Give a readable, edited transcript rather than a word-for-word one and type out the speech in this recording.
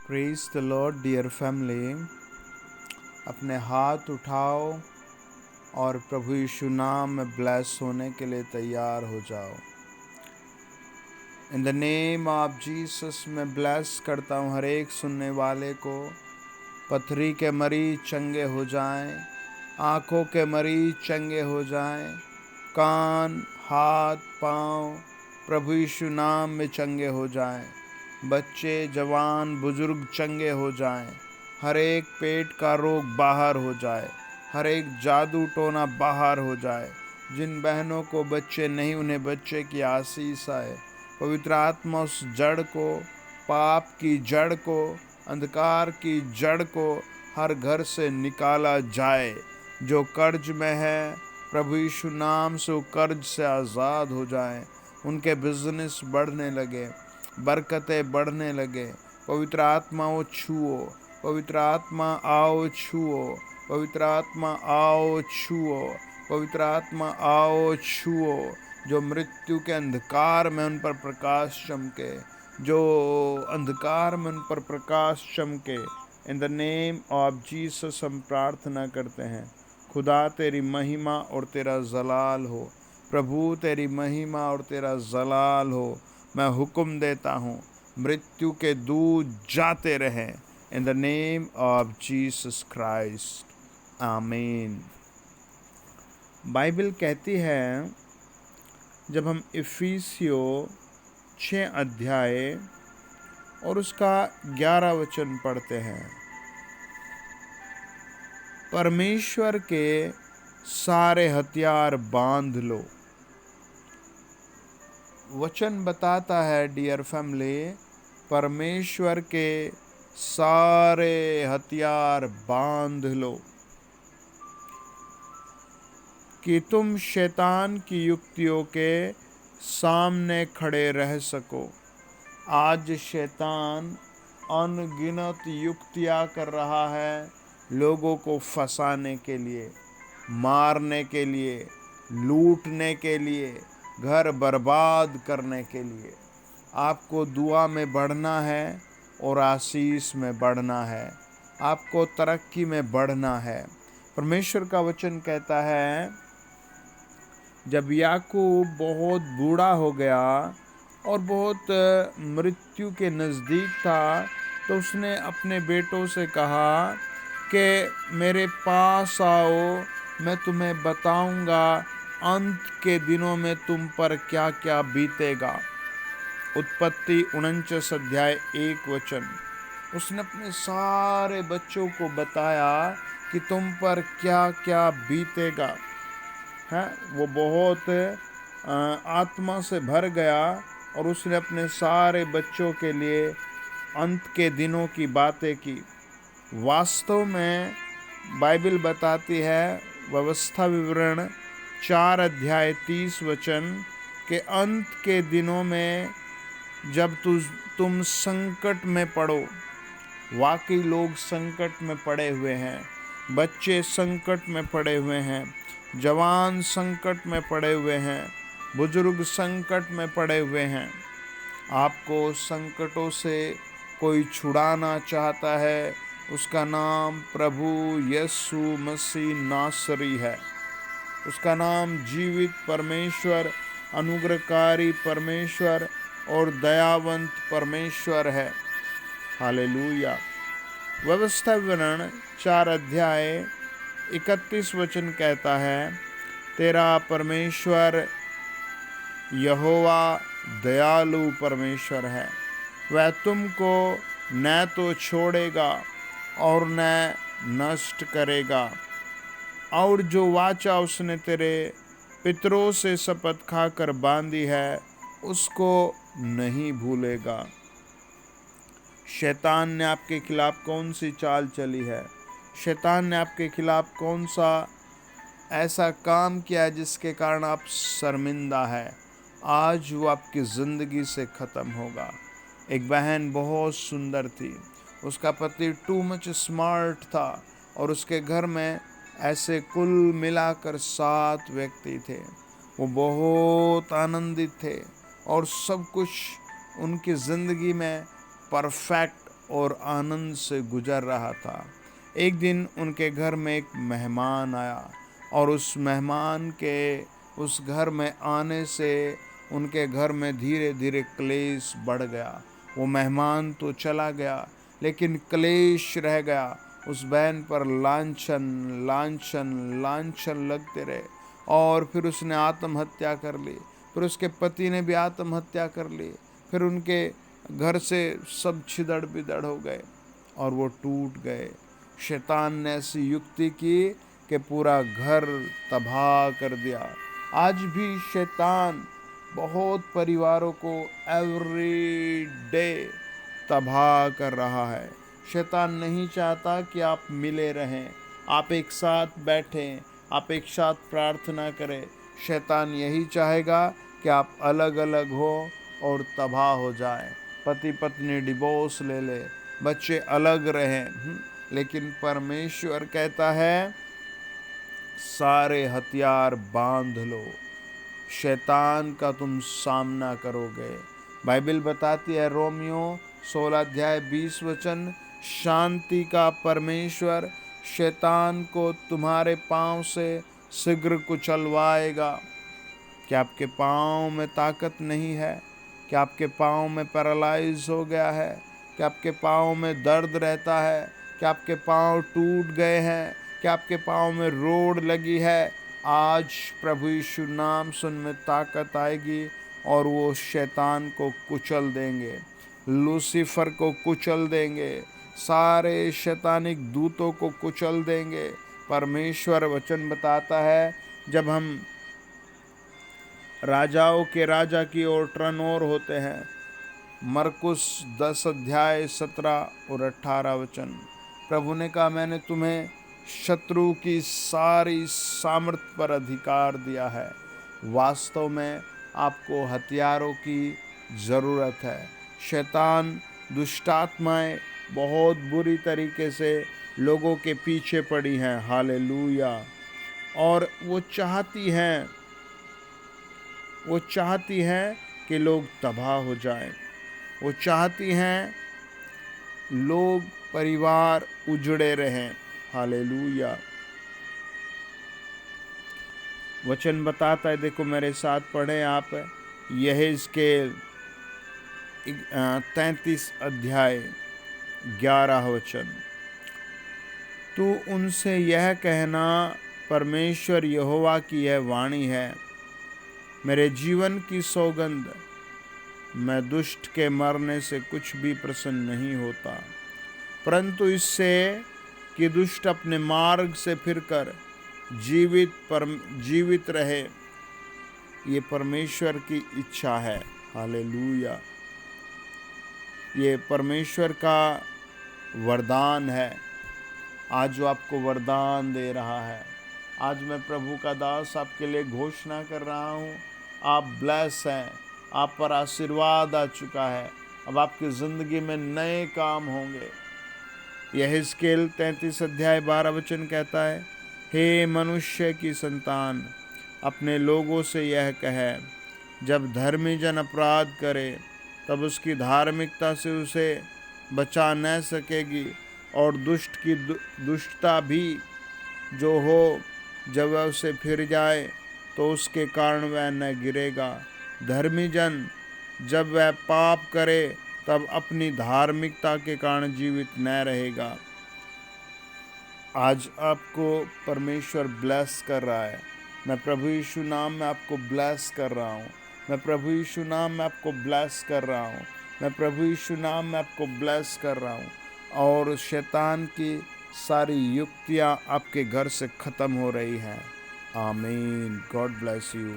Praise the Lord dear family. अपने हाथ उठाओ और प्रभु यीशु नाम में ब्लेस होने के लिए तैयार हो जाओ। In the name of Jesus मैं ब्लेस करता हूँ हर एक सुनने वाले को। पथरी के मरीज चंगे हो जाएं, आँखों के मरीज चंगे हो जाएं, कान, हाथ, पाँव प्रभु यीशु नाम में चंगे हो जाएं। बच्चे, जवान, बुजुर्ग चंगे हो जाएं। हर एक पेट का रोग बाहर हो जाए, हर एक जादू टोना बाहर हो जाए। जिन बहनों को बच्चे नहीं, उन्हें बच्चे की आशीष आए। पवित्र आत्मा उस जड़ को, पाप की जड़ को, अंधकार की जड़ को हर घर से निकाला जाए। जो कर्ज में है, प्रभु यीशु नाम से वो कर्ज से आज़ाद हो जाएं। उनके बिजनेस बढ़ने लगे, बरकतें बढ़ने लगे। पवित्र आत्मा वो छुओ, पवित्र आत्मा आओ छुओ, पवित्र आत्मा आओ छुओ, पवित्र आत्मा आओ छुओ। जो मृत्यु के अंधकार में उन पर प्रकाश चमके, जो अंधकार में उन पर प्रकाश चमके। In the name of Jesus हम प्रार्थना करते हैं। खुदा तेरी महिमा और तेरा जलाल हो, प्रभु तेरी महिमा और तेरा जलाल हो। मैं हुक्म देता हूँ, मृत्यु के दूत जाते रहें। In the name of Jesus Christ, आमीन। बाइबल कहती है, जब हम इफिसियो 6 अध्याय और उसका 11 वचन पढ़ते हैं, परमेश्वर के सारे हथियार बांध लो। वचन बताता है डियर फैमिली, परमेश्वर के सारे हथियार बांध लो कि तुम शैतान की युक्तियों के सामने खड़े रह सको। आज शैतान अनगिनत युक्तियाँ कर रहा है लोगों को फंसाने के लिए, मारने के लिए, लूटने के लिए, घर बर्बाद करने के लिए। आपको दुआ में बढ़ना है और आशीष में बढ़ना है, आपको तरक्की में बढ़ना है। परमेश्वर का वचन कहता है, जब याकूब बहुत बूढ़ा हो गया और बहुत मृत्यु के नज़दीक था, तो उसने अपने बेटों से कहा कि मेरे पास आओ, मैं तुम्हें बताऊंगा अंत के दिनों में तुम पर क्या क्या बीतेगा। उत्पत्ति 49 अध्याय 1 वचन। उसने अपने सारे बच्चों को बताया कि तुम पर क्या क्या बीतेगा है। वो बहुत आत्मा से भर गया और उसने अपने सारे बच्चों के लिए अंत के दिनों की बातें की। वास्तव में बाइबल बताती है, व्यवस्था विवरण 4 अध्याय 30 वचन के अंत के दिनों में जब तुम संकट में पड़ो। वाकई लोग संकट में पड़े हुए हैं, बच्चे संकट में पड़े हुए हैं, जवान संकट में पड़े हुए हैं, बुजुर्ग संकट में पड़े हुए हैं। आपको संकटों से कोई छुड़ाना चाहता है, उसका नाम प्रभु यीशु मसीह नासरी है। उसका नाम जीवित परमेश्वर, अनुग्रहकारी परमेश्वर और दयावंत परमेश्वर है। हालेलुया। व्यवस्था विवरण 4 अध्याय 31 वचन कहता है, तेरा परमेश्वर यहोवा दयालु परमेश्वर है, वह तुमको न तो छोड़ेगा और न नष्ट करेगा, और जो वाचा उसने तेरे पितरों से शपथ खाकर बांधी है उसको नहीं भूलेगा। शैतान ने आपके खिलाफ कौन सी चाल चली है? शैतान ने आपके खिलाफ कौन सा ऐसा काम किया जिसके कारण आप शर्मिंदा है? आज वो आपकी ज़िंदगी से ख़त्म होगा। एक बहन बहुत सुंदर थी, उसका पति टू मच स्मार्ट था और उसके घर में ऐसे कुल मिलाकर 7 व्यक्ति थे। वो बहुत आनंदित थे और सब कुछ उनकी ज़िंदगी में परफेक्ट और आनंद से गुजर रहा था। एक दिन उनके घर में एक मेहमान आया और उस घर में आने से उनके घर में धीरे धीरे क्लेश बढ़ गया। वो मेहमान तो चला गया लेकिन क्लेश रह गया। उस बहन पर लांछन लांछन लांछन लगते रहे और फिर उसने आत्महत्या कर ली। फिर उसके पति ने भी आत्महत्या कर ली। फिर उनके घर से सब छिदड़ बिदड़ हो गए और वो टूट गए। शैतान ने ऐसी युक्ति की कि पूरा घर तबाह कर दिया। आज भी शैतान बहुत परिवारों को एवरी डे तबाह कर रहा है। शैतान नहीं चाहता कि आप मिले रहें, आप एक साथ बैठें, आप एक साथ प्रार्थना करें। शैतान यही चाहेगा कि आप अलग अलग हो और तबाह हो जाएं, पति पत्नी डिवोर्स ले ले, बच्चे अलग रहें। लेकिन परमेश्वर कहता है सारे हथियार बांध लो, शैतान का तुम सामना करोगे। बाइबल बताती है रोमियो 16 अध्याय 20 वचन, शांति का परमेश्वर शैतान को तुम्हारे पांव से शीघ्र कुचलवाएगा। क्या आपके पांव में ताकत नहीं है? क्या आपके पांव में पैरालाइज हो गया है? क्या आपके पांव में दर्द रहता है? क्या आपके पांव टूट गए हैं? क्या आपके पांव में रोड़ लगी है? आज प्रभु यीशु नाम सुन में ताकत आएगी और वो शैतान को कुचल देंगे, लूसीफर को कुचल देंगे, सारे शैतानिक दूतों को कुचल देंगे। परमेश्वर वचन बताता है जब हम राजाओं के राजा की ओर टर्नओवर होते हैं, मरकुस 10 अध्याय 17 और 18 वचन, प्रभु ने कहा मैंने तुम्हें शत्रु की सारी सामर्थ पर अधिकार दिया है। वास्तव में आपको हथियारों की ज़रूरत है। शैतान दुष्टात्माएं बहुत बुरी तरीके से लोगों के पीछे पड़ी हैं, हालेलुया। और वो चाहती हैं कि लोग तबाह हो जाएं। वो चाहती हैं लोग परिवार उजड़े रहें, हालेलुया। वचन बताता है, देखो मेरे साथ पढ़ें आप, यहेजकेल 33 अध्याय 11 वचन, तू उनसे यह कहना परमेश्वर यहोवा की यह वाणी है, मेरे जीवन की सौगंध, मैं दुष्ट के मरने से कुछ भी प्रसन्न नहीं होता, परंतु इससे कि दुष्ट अपने मार्ग से फिरकर जीवित रहे, ये परमेश्वर की इच्छा है, हालेलुया। ये परमेश्वर का वरदान है। आज वो आपको वरदान दे रहा है। आज मैं प्रभु का दास आपके लिए घोषणा कर रहा हूँ, आप ब्लेस हैं, आप पर आशीर्वाद आ चुका है। अब आपकी ज़िंदगी में नए काम होंगे। यहेजकेल 33 अध्याय 12 वचन कहता है, हे मनुष्य की संतान, अपने लोगों से यह कहे, जब धर्मी जन अपराध करे तब उसकी धार्मिकता से उसे बचा न सकेगी, और दुष्ट की दुष्टता भी जो हो जब वह उसे फिर जाए तो उसके कारण वह न गिरेगा। धर्मी जन जब वह पाप करे तब अपनी धार्मिकता के कारण जीवित न रहेगा। आज आपको परमेश्वर ब्लेस कर रहा है। मैं प्रभु यीशु नाम में आपको ब्लेस कर रहा हूँ। मैं प्रभु यीशु नाम में आपको ब्लेस कर रहा हूँ। मैं प्रभु यीशु नाम में आपको ब्लेस कर रहा हूँ। और शैतान की सारी युक्तियाँ आपके घर से ख़त्म हो रही हैं। आमीन। God bless you.